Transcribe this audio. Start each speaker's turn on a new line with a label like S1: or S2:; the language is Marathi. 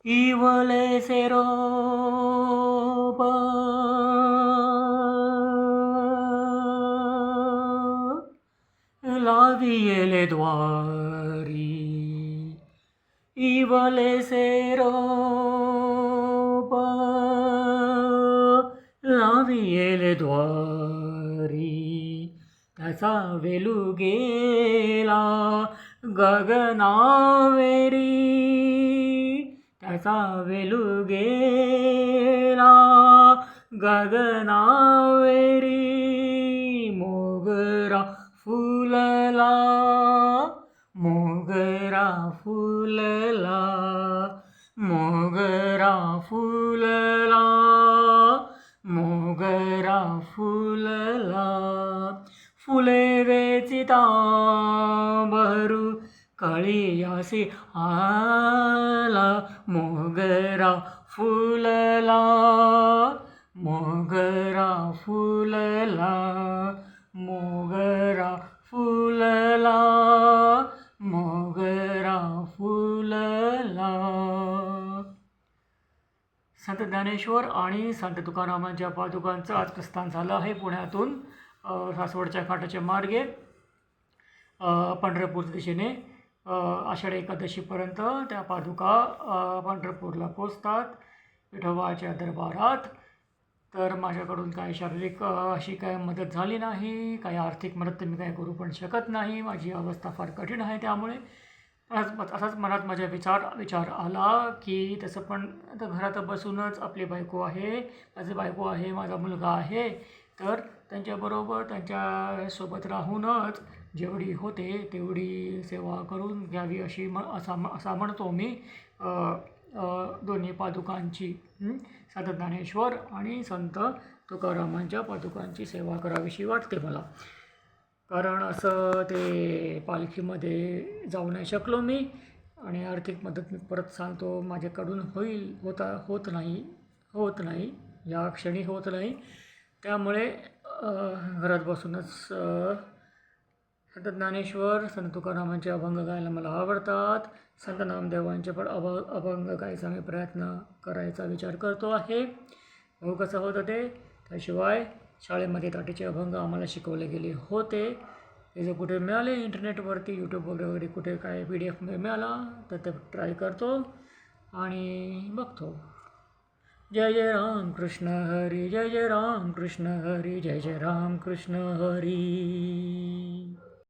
S1: y vuole se roba la vie le duari y vuole se roba la vie le duari त्याचा वेलू गेला गगनावेरी त्याचा वेलू गेला गगनावेरी मोगरा फुलला मोगरा फुलला मोगरा फुलला मोगरा फुलला फुले वेचिता बहरू कळीयासी आला मोगरा फुलला मोगरा फुलला मोगरा फुलला मोगरा फुलला. संत ज्ञानेश्वर आणि संत तुकारामांच्या पादुकांचं आज प्रस्थान झालं आहे पुण्यातून सासवडच्या घाटाच्या मार्गे पंढरपूर दिशेने. आषाढी एकादशीपर्यंत त्या पादुका पंढरपूरला पोचतात विठोबाच्या दरबारात. तर माझ्याकडून काही शारीरिक अशी काय मदत झाली नाही, काही आर्थिक मदत तर मी काय करू पण शकत नाही. माझी अवस्था फार कठीण आहे. त्यामुळे असाच मनात माझ्या विचार आला की तसं पण आता घरात बसूनच आपली बायको आहे, माझी बायको आहे, माझा मुलगा आहे, तर त्यांच्याबरोबर त्यांच्यासोबत राहूनच जेवढी होते तेवढी सेवा करून घ्यावी असा म्हणतो मी. दोन्ही पादुकांची संत ज्ञानेश्वर आणि संत तुकारामांच्या पादुकांची सेवा करावीशी वाटते मला. कारण असं ते पालखीमध्ये जाऊ नाही शकलो मी आणि आर्थिक मदत मी परत सांगतो माझ्याकडून होत नाही या क्षणी होत नाही. त्यामुळे घरात बसूनच संत ज्ञानेश्वर संत तुकारामांचे अभंग गायला मला आवडतात. संत नामदेवांचे पण अभंग गायचा मी प्रयत्न करायचा विचार करतो आहे. हो कसं होतं ते. त्याशिवाय शाळेमध्ये ताटीचे अभंग आम्हाला शिकवले गेले होते. ते जर कुठे मिळाले इंटरनेटवरती यूट्यूब वगैरे कुठे काय PDF मिळाला तर ते ट्राय करतो आणि बघतो. जय जय राम कृष्ण हरी जय जय राम कृष्ण हरी जय जय राम कृष्ण हरी.